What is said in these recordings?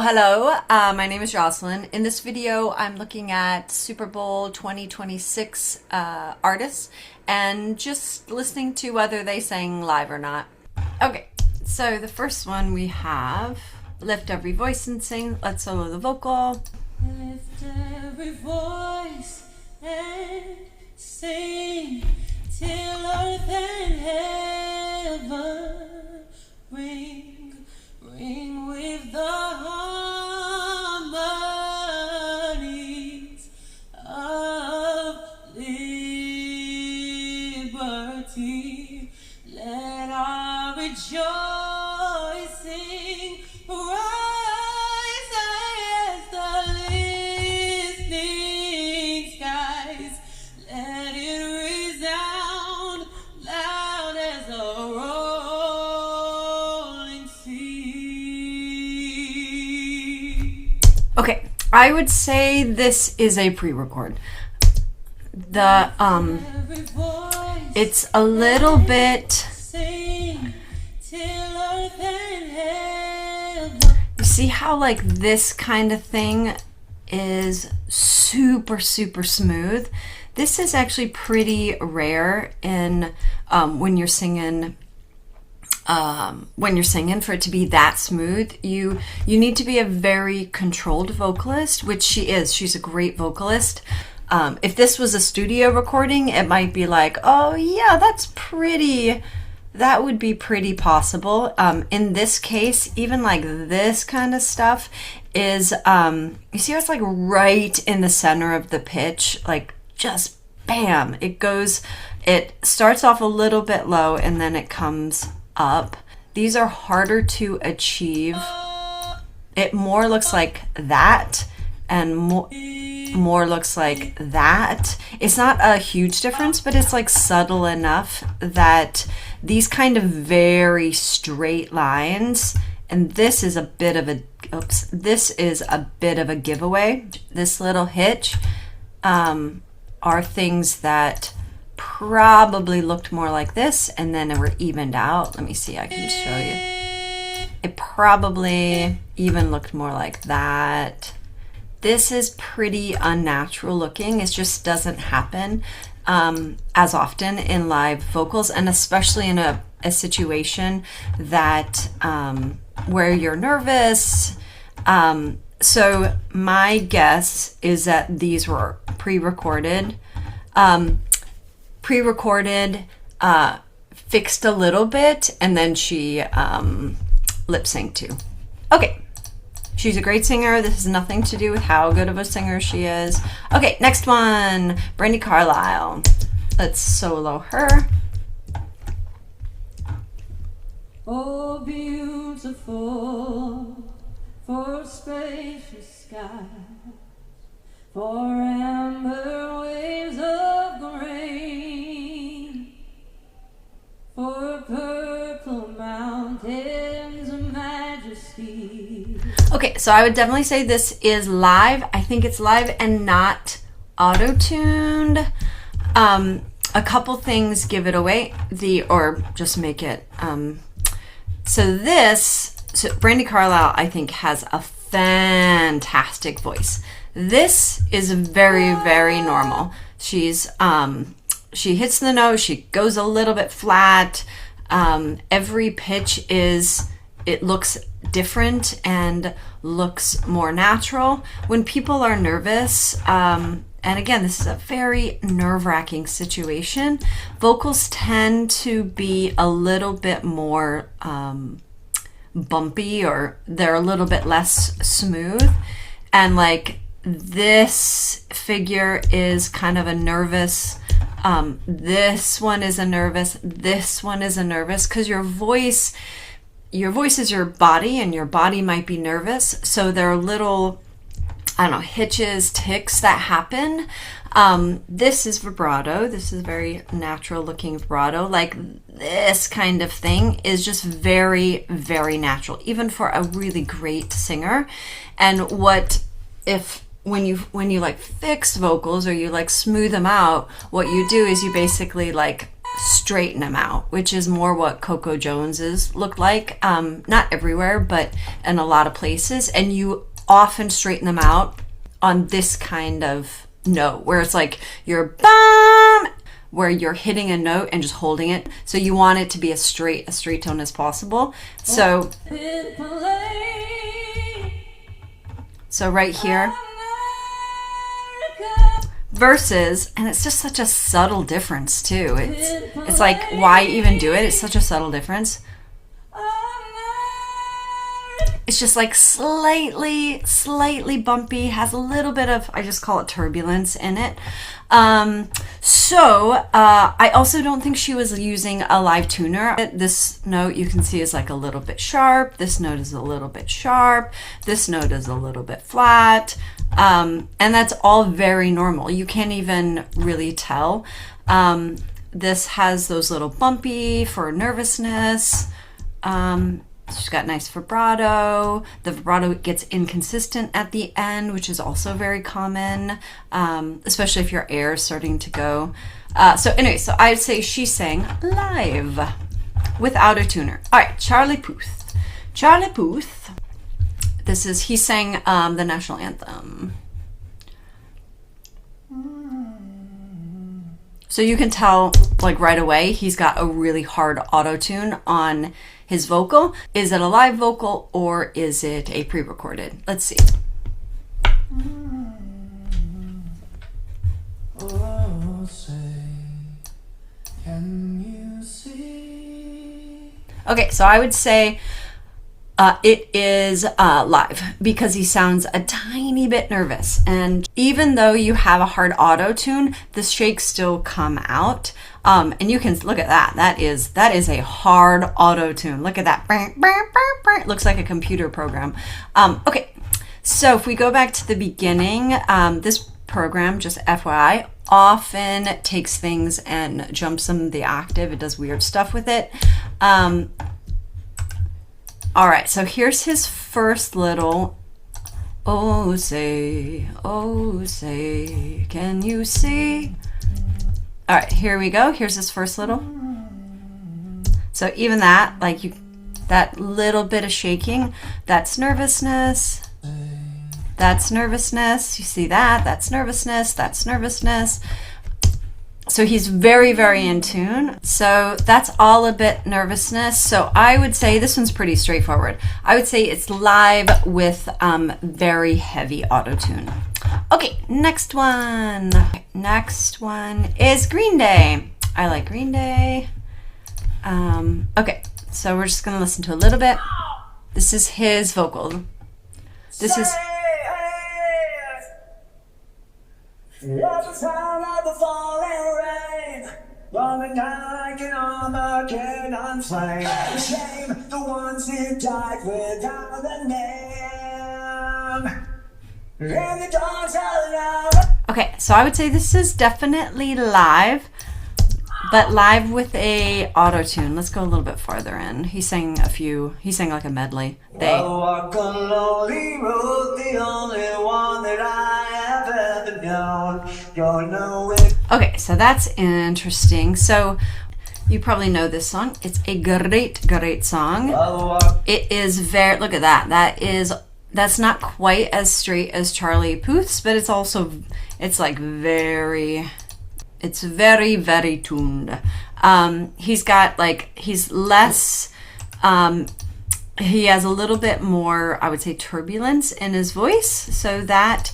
Hello. My name is Jocelyn. In this video, I'm looking at Super Bowl 2026 artists and just listening to whether they sang live or not. Okay, so the first one we have Lift Every Voice and Sing. Let's solo the vocal. Lift every voice and sing till earth and heaven ring with the harmonies of liberty. Let our rejoicing rise as the listening skies. Let it resound loud as a rolling sea. Okay, I would say this is a pre-record. The Every voice it's a little bit, sing till earth and heaven. you see how like this kind of thing is super smooth. This is actually pretty rare in when you're singing for it to be that smooth. You need to be a very controlled vocalist, which she is. She's a great vocalist. If this was a studio recording, it might be like, oh yeah, that would be pretty possible. In this case, even like this kind of stuff is, you see how it's like right in the center of the pitch, like just bam, it starts off a little bit low and then it comes up. These are harder to achieve. It more looks like that and more looks like that. It's not a huge difference, but it's like subtle enough that these kind of very straight lines, and this is a bit of a giveaway. This little hitch are things that probably looked more like this and then were evened out. Let me see, I can show you. It probably even looked more like that. This is pretty unnatural looking. It just doesn't happen as often in live vocals, and especially in a situation that where you're nervous. So my guess is that these were pre-recorded, fixed a little bit, and then she lip synced too. Okay. She's a great singer. This has nothing to do with how good of a singer she is. Okay, next one, Brandi Carlile. Let's solo her. Oh, beautiful for spacious skies, for amber waves of grain, for purple mountains of majesty. Okay, so I would definitely say this is live. I think it's live and not auto-tuned. A couple things give it away, or just make it. So Brandi Carlile, I think, has a fantastic voice. This is very normal. She hits the note, she goes a little bit flat. Every pitch it looks different and looks more natural. When people are nervous, and again, this is a very nerve-wracking situation, vocals tend to be a little bit more bumpy, or they're a little bit less smooth. And like this figure is kind of a nervous, this one is a nervous, this one is a nervous, because your voice is your body, and your body might be nervous. So there are little, I don't know, hitches, ticks that happen. This is vibrato. This is very natural looking vibrato. Like this kind of thing is just very natural, even for a really great singer. And when you like fix vocals or you like smooth them out, what you do is you basically like straighten them out, which is more what Coco Jones's looked like. Not everywhere, but in a lot of places. And you often straighten them out on this kind of note, where it's like you're bum, where you're hitting a note and just holding it. So you want it to be as straight tone as possible. So right here, versus, and it's just such a subtle difference too. It's like, why even do it? It's such a subtle difference. It's just like slightly bumpy, has a little bit of, I just call it turbulence in it. I also don't think she was using a live tuner. This note you can see is like a little bit sharp. This note is a little bit sharp. This note is a little bit flat. And that's all very normal. You can't even really tell. This has those little bumpy for nervousness. She's got nice vibrato. The vibrato gets inconsistent at the end, which is also very common, especially if your air is starting to go. So I'd say she sang live with autotuner. All right, Charlie Puth. Charlie Puth. He sang the national anthem. So you can tell, like, right away, he's got a really hard autotune on his vocal. Is it a live vocal or is it a pre-recorded? Let's see. Oh, say, can you see? Okay, so I would say it is live, because he sounds a tiny bit nervous. And even though you have a hard auto tune, the shakes still come out. And you can look at that. That is a hard auto tune. Look at that. It looks like a computer program. Okay, so if we go back to the beginning, this program, just FYI, often takes things and jumps them the octave. It does weird stuff with it. All right, so here's his first little, oh say, can you see? All right, here we go. Here's his first little. So even that, that little bit of shaking, that's nervousness. That's nervousness. You see that? That's nervousness. That's nervousness. So he's very, very in tune. So that's all a bit nervousness. So I would say this one's pretty straightforward. I would say it's live with very heavy auto-tune. Okay, next one. Next one is Green Day. I like Green Day. Okay, so we're just gonna listen to a little bit. This is his vocal. This is... At the sound of the falling rain, running down like an Armageddon flame. Shame the ones who died without a name. And the dogs are loud. Okay, so I would say this is definitely live, but live with a auto tune. Let's go a little bit farther in. He sang like a medley. I walk a lonely road, the only one that I have ever known. Don't know it. Okay, so that's interesting. So you probably know this song. It's a great song. It is very, look at that. That's not quite as straight as Charlie Puth's, but it's like very, it's very, very tuned. He's got he's less, he has a little bit more, I would say, turbulence in his voice, so that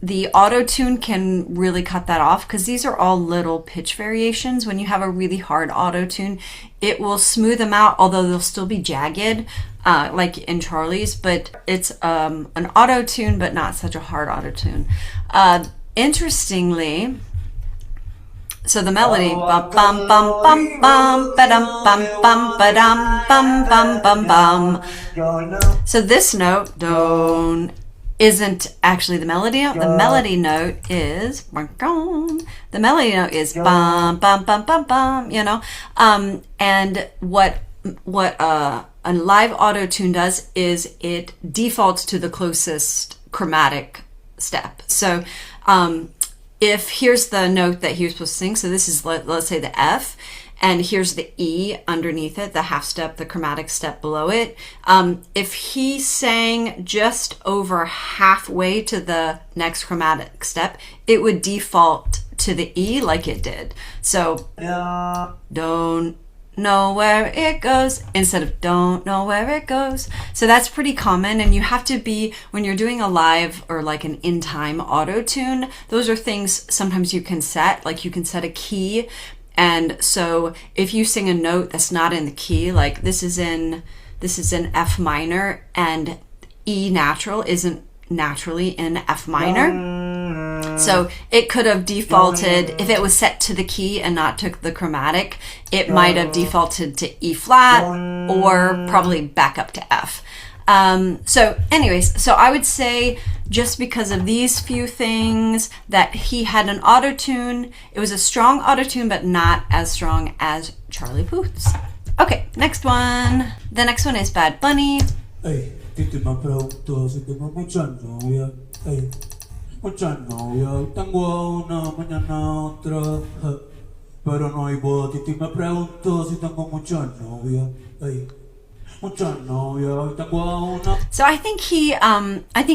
the auto tune can really cut that off, because these are all little pitch variations. When you have a really hard auto tune, it will smooth them out, although they'll still be jagged, like in Charlie's, but it's an auto tune, but not such a hard auto tune. Interestingly, so the melody, bum bum bum bum bum ba-dum bum bum ba-dum bum bum bum bum. So this note, don't, isn't actually the melody note. The melody note is bum bum bum bum bum. You know, and what a live auto tune does is it defaults to the closest chromatic step. So if here's the note that he was supposed to sing, so this is, let's say, the F, and here's the E underneath it, the half step, the chromatic step below it. If he sang just over halfway to the next chromatic step, it would default to the E like it did. So, don't know where it goes instead of don't know where it goes. So that's pretty common, and you have to be, when you're doing a live or like an in-time auto tune, those are things sometimes you can set, like you can set a key. And so if you sing a note that's not in the key, like this is in F minor, and E natural isn't naturally in F minor. So it could have defaulted, if it was set to the key and not to the chromatic, it might have defaulted to E flat or probably back up to F. So anyways, so I would say just because of these few things that he had an auto-tune. It was a strong auto-tune, but not as strong as Charlie Puth's. Okay, next one. The next one is Bad Bunny. Hey, mucha novia. Hey, mucha novia. Tengo una, mañana otra. Pero no hay boda. Titi me pregunto si tengo mucha novia. Hey. So I think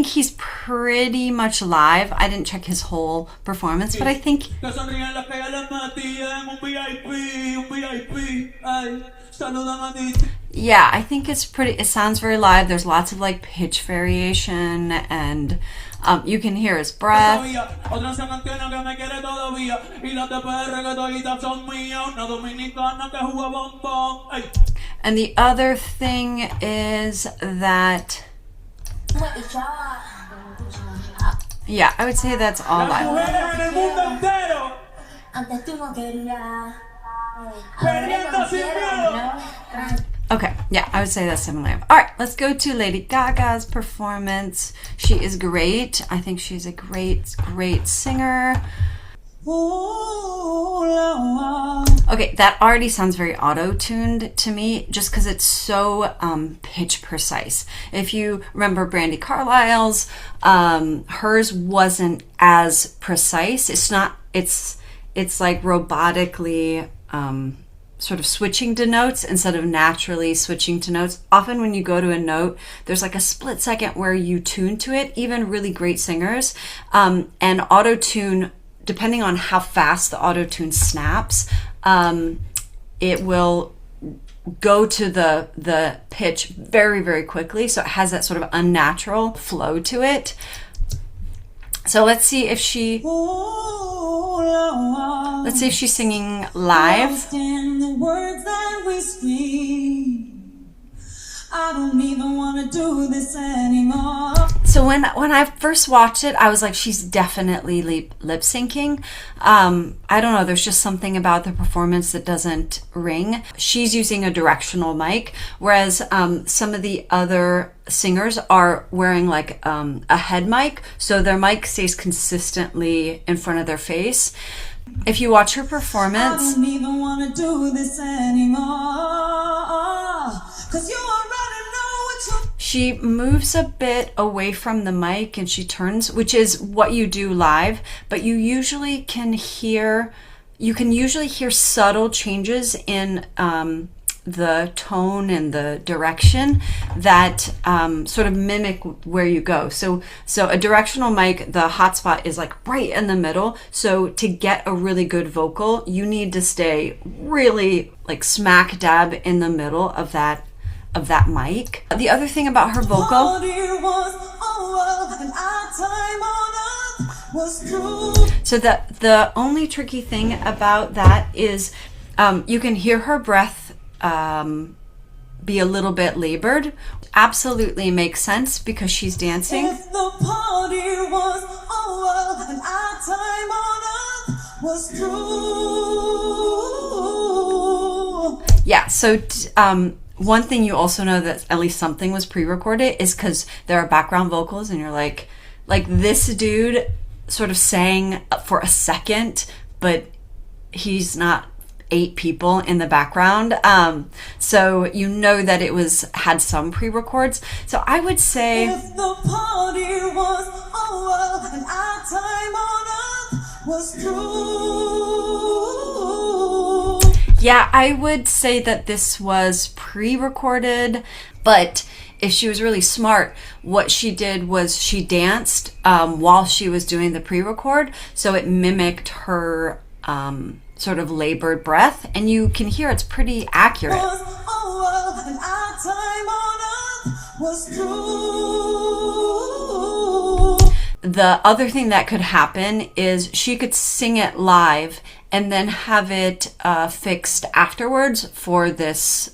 he's pretty much live. I didn't check his whole performance, but I think yeah, I think it sounds very live. There's lots of like pitch variation, and you can hear his breath. And the other thing is that, yeah, I would say that's all live. Okay, yeah, I would say that's similar. All right, let's go to Lady Gaga's performance. She is great. I think she's a great singer. Okay, that already sounds very auto-tuned to me just because it's so pitch precise. If you remember Brandi Carlile's, hers wasn't as precise. It's like robotically sort of switching to notes instead of naturally switching to notes. Often when you go to a note, there's like a split second where you tune to it, even really great singers. And auto-tune, depending on how fast the auto-tune snaps, it will go to the pitch very, very quickly. So it has that sort of unnatural flow to it. So let's see if she's singing live. I don't even want to do this anymore. So when I first watched it, I was like, she's definitely lip syncing. I don't know, there's just something about the performance that doesn't ring. She's using a directional mic, whereas some of the other singers are wearing like a head mic, so their mic stays consistently in front of their face. If you watch her performance, I don't even want to do this anymore, 'cause you already know what you... She moves a bit away from the mic and she turns, which is what you do live, but you usually can hear subtle changes in the tone and the direction that sort of mimic where you go. So a directional mic, the hotspot is like right in the middle. So to get a really good vocal, you need to stay really like smack dab in the middle of that mic. The other thing about her vocal, so the only tricky thing about that is you can hear her breath be a little bit labored. Absolutely makes sense because she's dancing. If the party was over and our time on earth was through. Yeah, so one thing you also know that at least something was pre-recorded is because there are background vocals and you're like this dude sort of sang for a second, but he's not 8 people in the background, so you know that it had some pre-records. So I would say if the party was over and our time on earth was through. Yeah, I would say that this was pre-recorded, but if she was really smart, what she did was she danced while she was doing the pre-record, so it mimicked her sort of labored breath, and you can hear it's pretty accurate. Was over and our time on earth was through. The other thing that could happen is she could sing it live and then have it fixed afterwards for this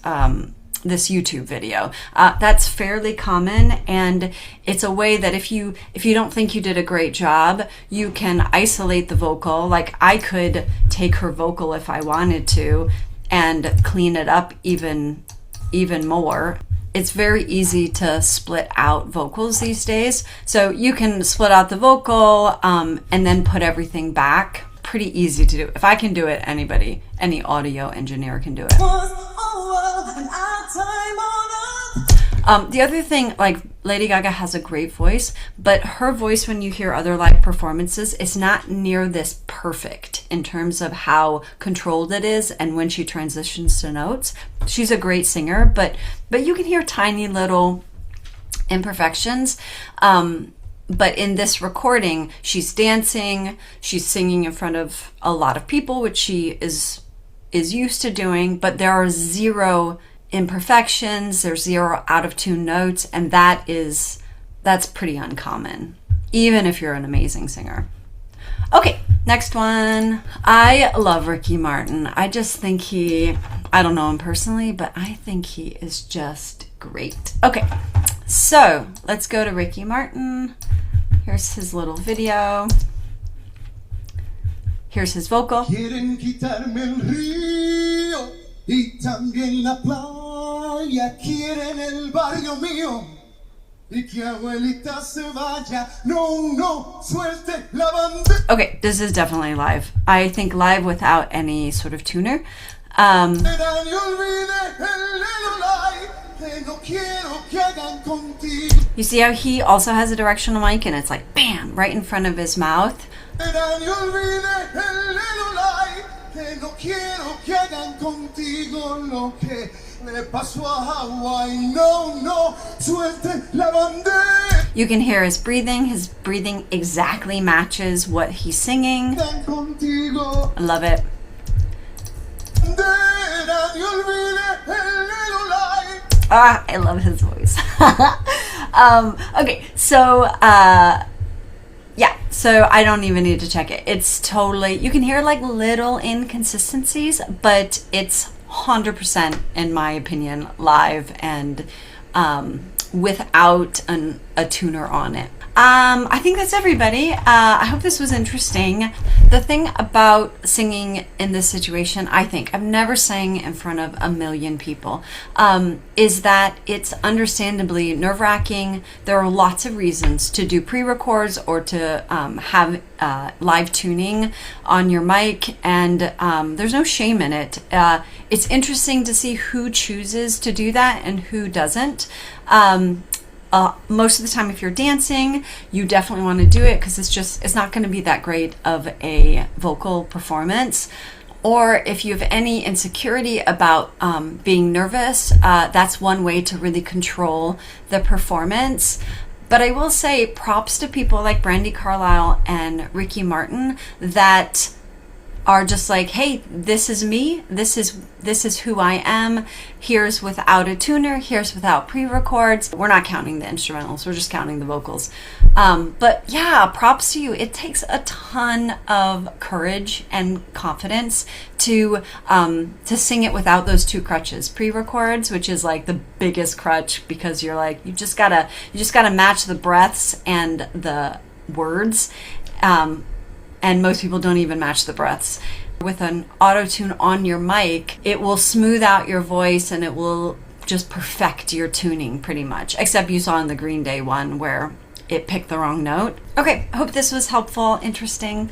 this YouTube video. That's fairly common, and it's a way that if you don't think you did a great job, you can isolate the vocal. Like I could take her vocal if I wanted to and clean it up even more. It's very easy to split out vocals these days. So you can split out the vocal and then put everything back. Pretty easy to do. If I can do it, anybody, any audio engineer can do it. Was over and our time on earth. The other thing, like Lady Gaga has a great voice, but her voice when you hear other live performances is not near this perfect in terms of how controlled it is and when she transitions to notes. She's a great singer, but you can hear tiny little imperfections. But in this recording, she's dancing, she's singing in front of a lot of people, which she is used to doing, but there are zero imperfections, there's zero out of tune notes, and that's pretty uncommon, even if you're an amazing singer. Okay, next one. I love Ricky Martin. I just think I don't know him personally, but I think he is just great. Okay, so let's go to Ricky Martin. Here's his little video. Here's his vocal. Quieren quitarme el río y también la playa. Quieren el barrio mío y que abuelita se vaya. No, no, suelte la bandera. Okay, this is definitely live. I think live without any sort of tuner. Y olvide el relied, que no quiero que hagan contigo. You see how he also has a directional mic and it's like bam, right in front of his mouth. Y olvide el relied, que no quiero que hagan contigo lo que le pasó a Hawái. No, no, suelte la bandera. You can hear his breathing. His breathing exactly matches what he's singing. Contigo. I love it. I love his voice. Okay, so yeah, so I don't even need to check it. It's totally, you can hear like little inconsistencies, but it's 100% in my opinion live and without a tuner on it. I think that's everybody. I hope this was interesting. The thing about singing in this situation, I think, I've never sang in front of a million people, is that it's understandably nerve-wracking. There are lots of reasons to do pre-records or to have live tuning on your mic, and there's no shame in it. It's interesting to see who chooses to do that and who doesn't. Most of the time, if you're dancing, you definitely want to do it because it's not going to be that great of a vocal performance. Or if you have any insecurity about being nervous, that's one way to really control the performance. But I will say props to people like Brandi Carlile and Ricky Martin that are just like, hey, this is me, this is who I am. Here's without a tuner, here's without pre-records. We're not counting the instrumentals, we're just counting the vocals. But yeah, props to you. It takes a ton of courage and confidence to sing it without those two crutches. Pre-records, which is like the biggest crutch because you're like, you just gotta match the breaths and the words. And most people don't even match the breaths. With an auto-tune on your mic, it will smooth out your voice and it will just perfect your tuning pretty much. Except you saw in the Green Day one where it picked the wrong note. Okay, I hope this was helpful, interesting.